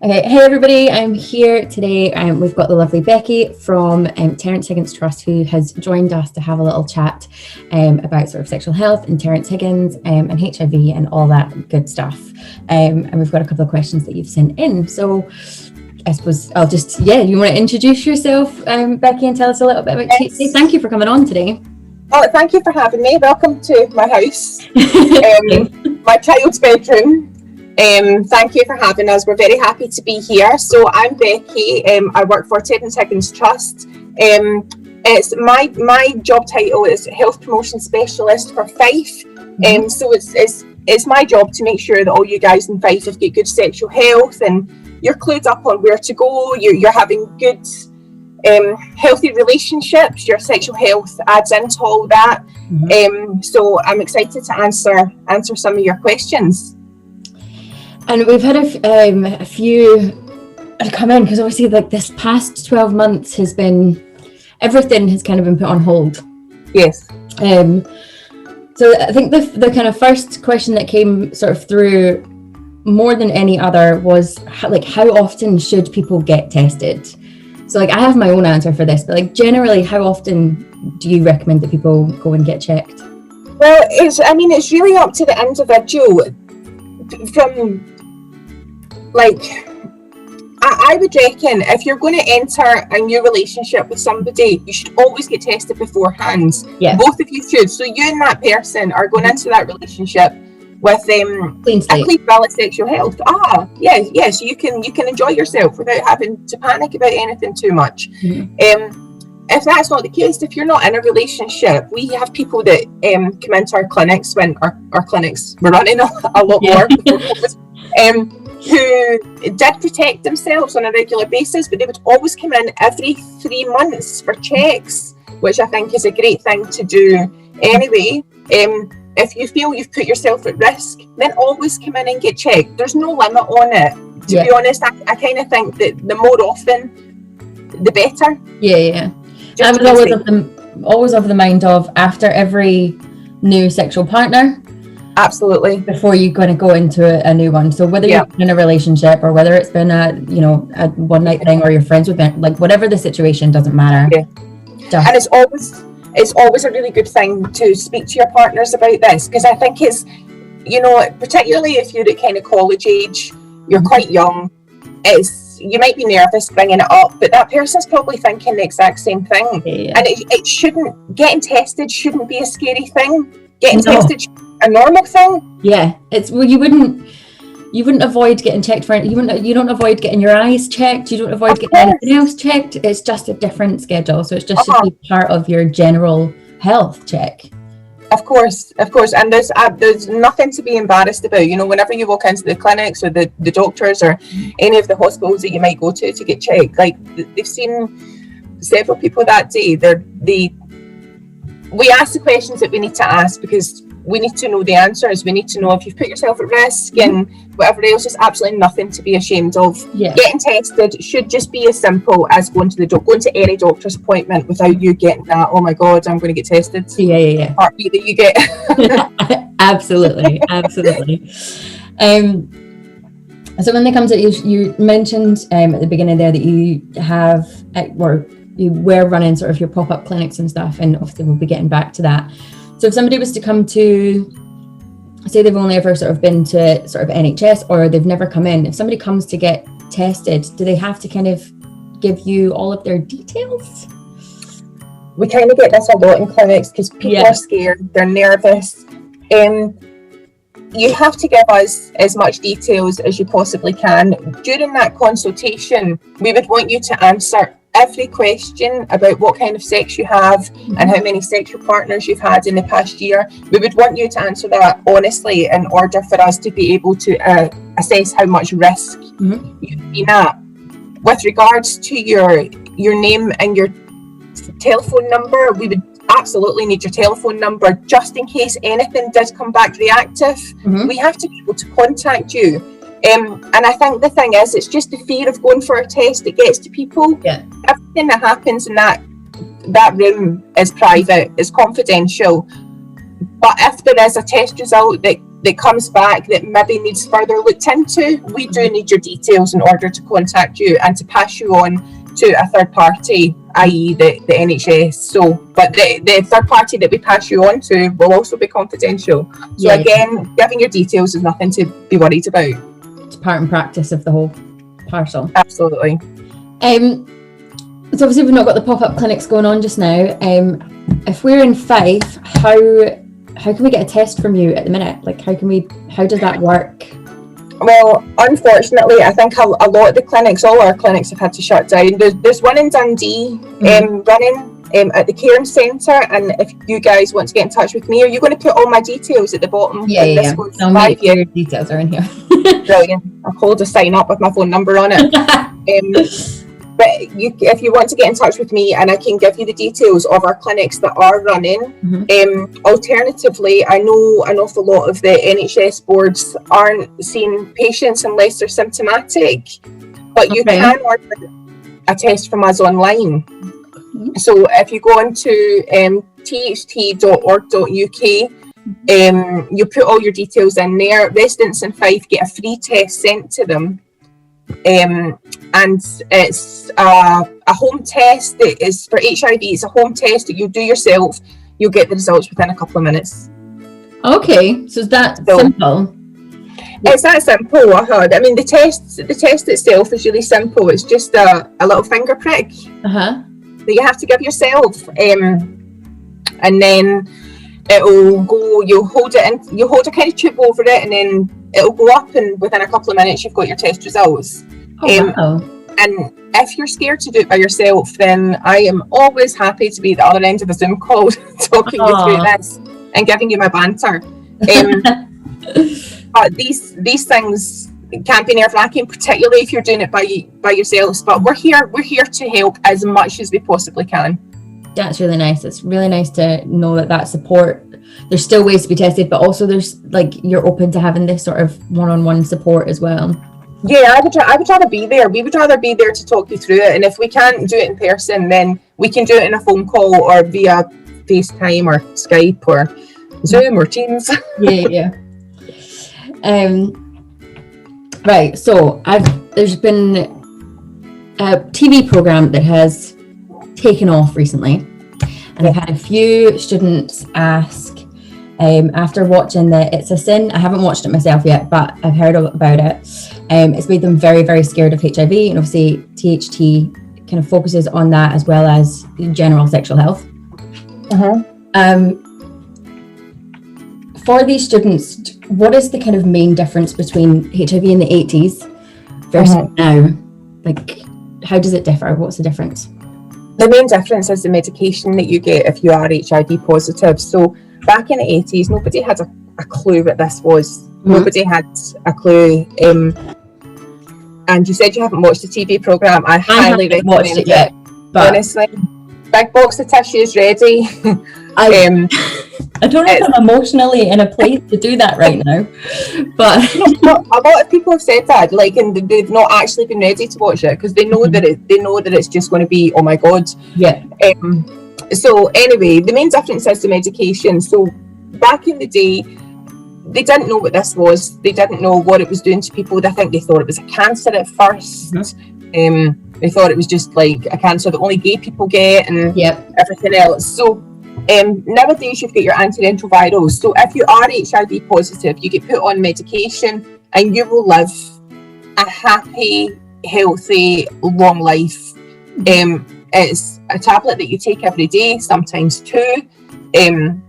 Okay, hey everybody, I'm here today. We've got the lovely Becky from Terrence Higgins Trust, who has joined us to have a little chat about sort of sexual health and Terrence Higgins and HIV and all that good stuff. And we've got a couple of questions that you've sent in. So I suppose I'll just, you want to introduce yourself, Becky, and tell us a little bit about you. Thank you for coming on today. Oh, thank you for having me. Welcome to my house, my child's bedroom. Thank you for having us. We're very happy to be here. So I'm Becky. I work for Terrence Higgins Trust. It's my job title is Health Promotion Specialist for Fife. So it's my job to make sure that all you guys in Fife have got good sexual health and you're clued up on where to go. You're having good, healthy relationships. Your sexual health adds into all that. So I'm excited to answer some of your questions. And we've had a few come in because obviously like this past 12 months has been, everything has kind of been put on hold. Yes. So I think the kind of first question that came sort of through more than any other was how often should people get tested? So like I have my own answer for this, but like generally how often do you recommend that people go and get checked? Well, it's really up to the individual. I would reckon if you're going to enter a new relationship with somebody, you should always get tested beforehand. Yeah. Both of you should. So you and that person are going into that relationship with a clean bill of sexual health. Yes, you can enjoy yourself without having to panic about anything too much. If that's not the case, if you're not in a relationship, we have people that come into our clinics when our clinics were running a lot more before COVID, who did protect themselves on a regular basis, but they would always come in every 3 months for checks, which I think is a great thing to do anyway. If you feel you've put yourself at risk, then always come in and get checked. There's no limit on it. To be honest, I kind of think that the more often, the better. Yeah. I was always of the mind of after every new sexual partner. Absolutely. Before you're going to go into a new one. So whether you're in a relationship or whether it's been a one night thing or your friends with them, like whatever the situation, doesn't matter. Yeah. And it's always a really good thing to speak to your partners about this, because I think it's, particularly if you're at kind of college age, you're quite young, you might be nervous bringing it up, but that person's probably thinking the exact same thing. And it shouldn't, getting tested shouldn't be a scary thing. Getting tested should be a normal thing. Yeah, you wouldn't avoid getting checked for it. You don't avoid getting your eyes checked. You don't avoid getting anything else checked. It's just a different schedule. So it's just should be part of your general health check. Of course. And there's nothing to be embarrassed about. Whenever you walk into the clinics or the doctors or any of the hospitals that you might go to get checked, like they've seen several people that day. We ask the questions that we need to ask because we need to know the answers. We need to know if you've put yourself at risk and whatever else. There's absolutely nothing to be ashamed of. Yeah. Getting tested should just be as simple as going to any doctor's appointment without you getting that, oh my God, I'm going to get tested. Yeah. Part B that you get. Absolutely. So when they come to you mentioned at the beginning there that you have you were running sort of your pop-up clinics and stuff, and obviously we'll be getting back to that. So if somebody was to come to, say they've only ever sort of been to sort of NHS or they've never come in, if somebody comes to get tested, do they have to kind of give you all of their details? We kind of get this a lot in clinics because people are scared, they're nervous. You have to give us as much details as you possibly can. During that consultation, we would want you to answer every question about what kind of sex you have and how many sexual partners you've had in the past year. We would want you to answer that honestly in order for us to be able to assess how much risk you've been at. With regards to your name and your telephone number, we would absolutely need your telephone number just in case anything does come back reactive. We have to be able to contact you. And I think the thing is, it's just the fear of going for a test that gets to people. Everything that happens in that room is private, is confidential. But if there is a test result that that comes back that maybe needs further looked into, we do need your details in order to contact you and to pass you on to a third party, i.e. the NHS. So, but the third party that we pass you on to will also be confidential. So again, giving your details is nothing to be worried about. It's part and practice of the whole parcel. Absolutely. So obviously we've not got the pop-up clinics going on just now. If we're in Fife, how can we get a test from you at the minute? Like how does that work? Well, unfortunately, I think a lot of the clinics, all our clinics have had to shut down. There's one in Dundee running at the Cairn Centre, and if you guys want to get in touch with me, are you going to put all my details at the bottom? Yeah. I'll make sure your details are in here. Brilliant. I'll call to sign up with my phone number on it. But if you want to get in touch with me, and I can give you the details of our clinics that are running. Alternatively, I know an awful lot of the NHS boards aren't seeing patients unless they're symptomatic, but you can order a test from us online. So if you go onto tht.org.uk, you put all your details in there. Residents in Fife get a free test sent to them. And it's a home test that is for HIV. It's a home test that you do yourself. You'll get the results within a couple of minutes. Okay, so is that simple? It's that simple. I mean, the test itself is really simple. It's just a little finger prick that you have to give yourself, and then it'll go. You'll hold a kind of tube over it, and then it'll go up, and within a couple of minutes you've got your test results. Wow. And if you're scared to do it by yourself, then I am always happy to be at the other end of a Zoom call talking you through this and giving you my banter. But these things can be nerve-wracking, particularly if you're doing it by yourselves. But we're here to help as much as we possibly can. That's really nice. It's really nice to know that support. There's still ways to be tested, but also there's you're open to having this sort of one-on-one support as well. Yeah, I would rather be there. We would rather be there to talk you through it. And if we can't do it in person, then we can do it in a phone call or via FaceTime or Skype or Zoom or Teams. Yeah. Right. So there's been a TV program that has taken off recently, and I've had a few students ask after watching the It's a Sin. I haven't watched it myself yet, but I've heard about it. It's made them very, very scared of HIV, and obviously THT kind of focuses on that as well as general sexual health. For these students, what is the kind of main difference between HIV in the 80s versus now? Like, how does it differ? What's the difference? The main difference is the medication that you get if you are HIV positive. So back in the 80s, nobody had a clue what this was. Nobody had a clue. And you said you haven't watched the TV programme. I highly recommend watched it yet, but honestly, big box of tissues ready. I don't know if I'm emotionally in a place to do that right now, but a lot of people have said that, and they've not actually been ready to watch it because they know that it's just going to be, oh my god. Yeah. So anyway, the main difference is the medication. So back in the day, they didn't know what this was. They didn't know what it was doing to people. I think they thought it was a cancer at first. They thought it was just like a cancer that only gay people get and everything else. So nowadays you've got your antiretrovirals. So if you are HIV positive, you get put on medication and you will live a happy, healthy, long life. It's a tablet that you take every day, sometimes two, and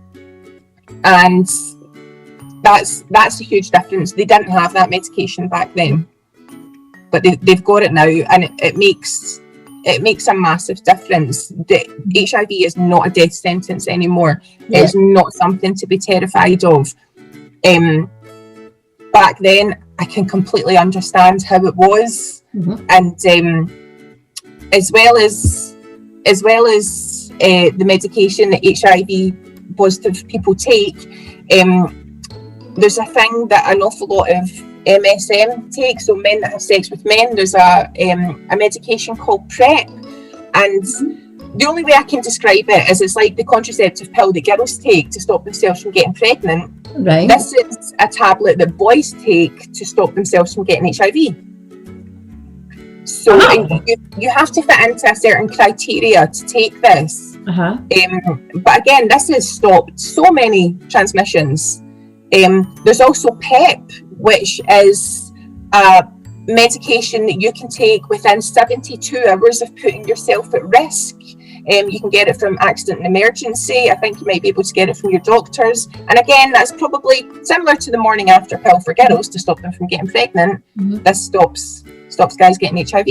that's a huge difference. They didn't have that medication back then, but they've got it now, and it makes a massive difference. The HIV is not a death sentence anymore. It's not something to be terrified of. Back then, I can completely understand how it was, and as well as the medication that HIV positive people take, there's a thing that an awful lot of MSM take, so men that have sex with men. There's a medication called PrEP, and the only way I can describe it is it's like the contraceptive pill that girls take to stop themselves from getting pregnant. Right. This is a tablet that boys take to stop themselves from getting HIV. So you have to fit into a certain criteria to take this. But again, this has stopped so many transmissions. There's also PEP, which is a medication that you can take within 72 hours of putting yourself at risk. You can get it from accident and emergency. I think you might be able to get it from your doctors. And again, that's probably similar to the morning after pill for girls to stop them from getting pregnant. This stops guys getting HIV.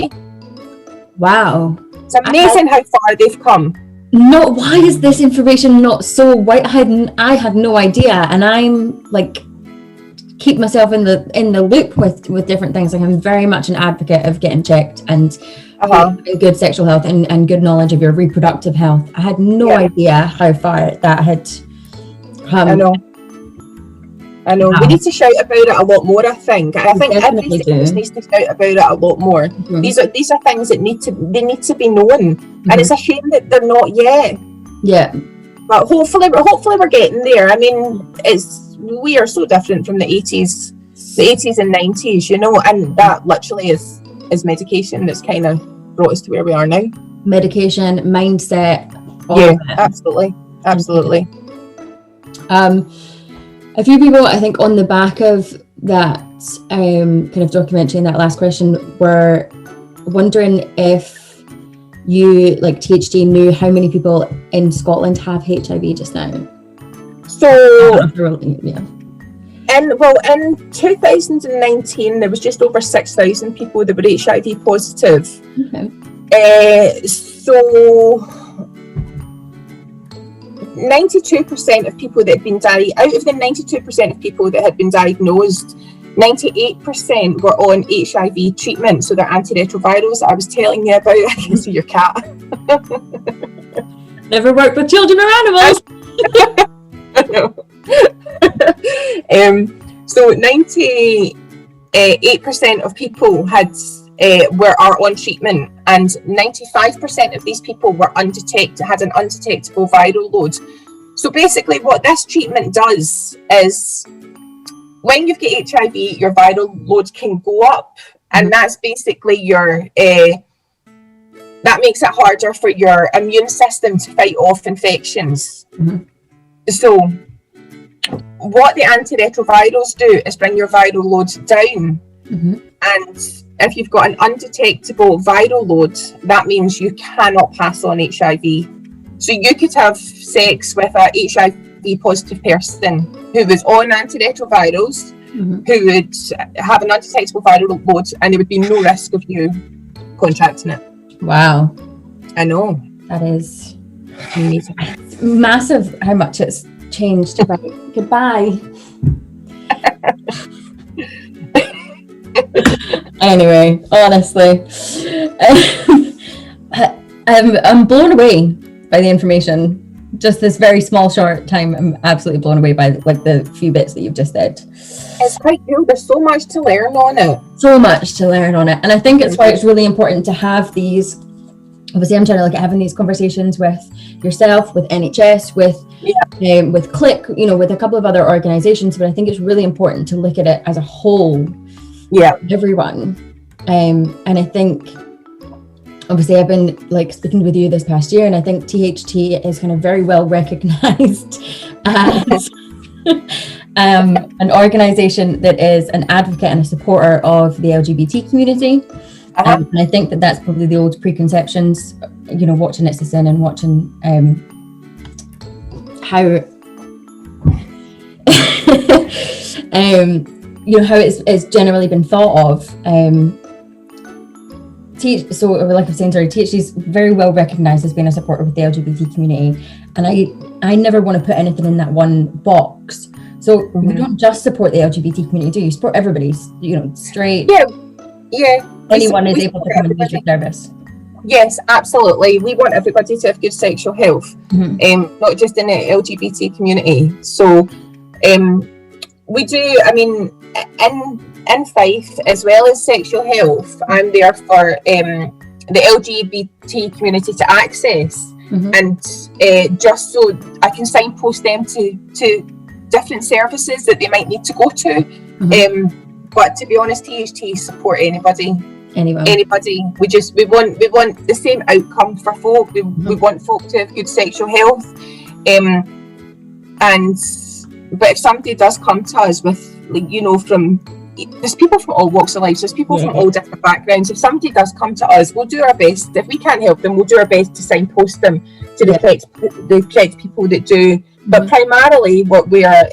Wow. It's amazing how far they've come. No, why is this information not so white? I had no idea, and I'm like, keep myself in the loop with different things. Like, I'm very much an advocate of getting checked and good sexual health and good knowledge of your reproductive health. I had no idea how far that had come. I know. Wow. We need to shout about it a lot more, I think. I think every sexist needs to shout about it a lot more. These are things that need to be known. And it's a shame that they're not yet. Yeah. But hopefully we're getting there. I mean, we are so different from the 80s and 90s, you know, and that literally is medication that's kind of brought us to where we are now. Medication, mindset, all of it. Absolutely. A few people, I think, on the back of that kind of documentary and that last question were wondering if you, like THD, knew how many people in Scotland have HIV just now. So, in 2019, there was just over 6,000 people that were HIV positive. So 92% of people that had been out of the 92% of people that had been diagnosed, 98% were on HIV treatment, so they're antiretrovirals that I was telling you about. I can see your cat. Never worked with children or animals. I know. So 98% of people are on treatment, and 95% of these people were had an undetectable viral load. So basically what this treatment does is, when you get HIV, your viral load can go up, and that's basically that makes it harder for your immune system to fight off infections. So what the antiretrovirals do is bring your viral load down. And if you've got an undetectable viral load, that means you cannot pass on HIV. So you could have sex with a HIV positive person who was on antiretrovirals, who would have an undetectable viral load, and there would be no risk of you contracting it. Wow. I know. That is amazing. It's massive how much it's changed. Goodbye. Anyway, honestly, I'm blown away by the information. Just this very small short time, I'm absolutely blown away by the few bits that you've just said. It's quite cool. There's so much to learn on it. And I think it's why it's really important to have these. Obviously, I'm trying to look at having these conversations with yourself, with NHS, with CLIC, with a couple of other organisations. But I think it's really important to look at it as a whole. Yeah, everyone. And I think, obviously, I've been speaking with you this past year, and I think THT is kind of very well recognised as an organisation that is an advocate and a supporter of the LGBT community. And I think that's probably the old preconceptions, watching It's a Sin and watching how how it's generally been thought of. So like I was saying, THC is very well recognised as being a supporter with the LGBT community, and I never want to put anything in that one box. So you don't just support the LGBT community, do you? Support everybody, straight. Yeah. Anyone is able to come and use your service. Yes, absolutely. We want everybody to have good sexual health, not just in the LGBT community. So we do, in Fife, as well as sexual health, I'm there for the LGBT community to access, and just so I can signpost them to different services that they might need to go to. But to be honest, THT support anybody. We want the same outcome for folk. We want folk to have good sexual health. But if somebody does come to us with, there's people from all walks of life, there's people from all different backgrounds. If somebody does come to us, we'll do our best. If we can't help them, we'll do our best to signpost them to the correct people that do. But primarily, what we are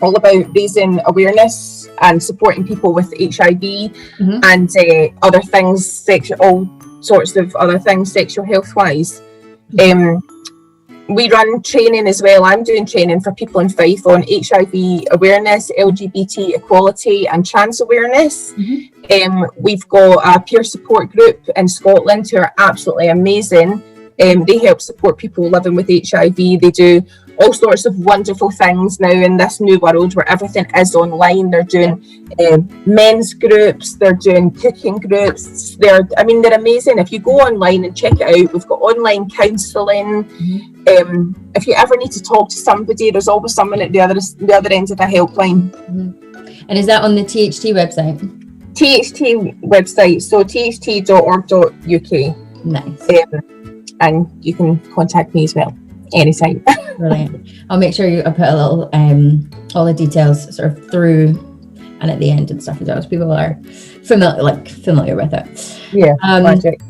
all about, raising awareness and supporting people with HIV and other things, all sorts of other things, sexual health wise. We run training as well. I'm doing training for people in Fife on HIV awareness, LGBT equality and trans awareness. We've got a peer support group in Scotland who are absolutely amazing. They help support people living with HIV. They do all sorts of wonderful things now in this new world where everything is online. They're doing men's groups, they're doing cooking groups. They're amazing. If you go online and check it out, we've got online counselling. If you ever need to talk to somebody, there's always someone at the other end of the helpline. And is that on the THT website? THT website, so tht.org.uk. Nice. And you can contact me as well anytime. Brilliant. I'll make sure I put a little all the details sort of through and at the end and stuff as well, so people are familiar with it. Magic.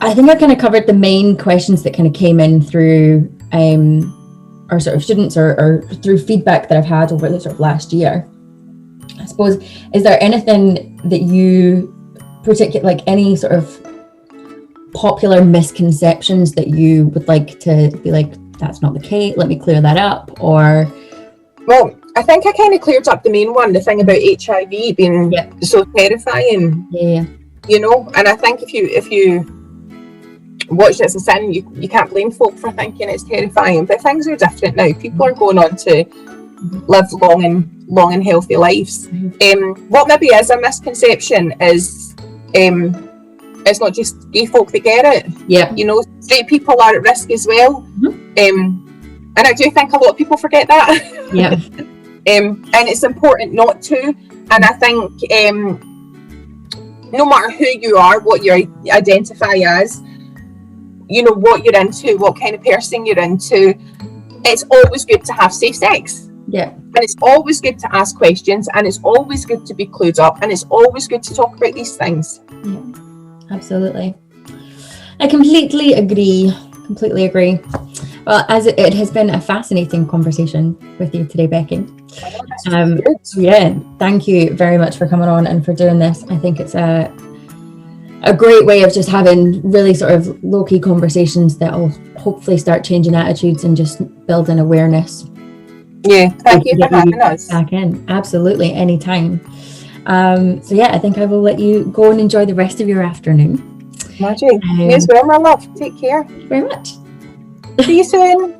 I think I kind of covered the main questions that kind of came in through our sort of students or through feedback that I've had over the sort of last year. I suppose, is there anything that you any sort of popular misconceptions that you would like to be like, that's not the case, let me clear that up? Or, well, I think I kind of cleared up the main one, the thing about HIV being so terrifying. And I think if you watch it as a sin, you can't blame folk for thinking it's terrifying, but things are different now. People are going on to live long and healthy lives. What maybe is a misconception is it's not just gay folk that get it. Straight people are at risk as well. And I do think a lot of people forget that. And it's important not to. And I think no matter who you are, what you identify as, what you're into, what kind of person you're into, it's always good to have safe sex. And it's always good to ask questions, and it's always good to be clued up, and it's always good to talk about these things. Absolutely. I completely agree. Well, as it has been a fascinating conversation with you today, Becky. Thank you very much for coming on and for doing this. I think it's a great way of just having really sort of low-key conversations that will hopefully start changing attitudes and just building awareness. Thank you for having us back in. Absolutely, anytime. I think I will let you go and enjoy the rest of your afternoon. Magic. You as well, my love. Take care. Thank you very much. See you soon.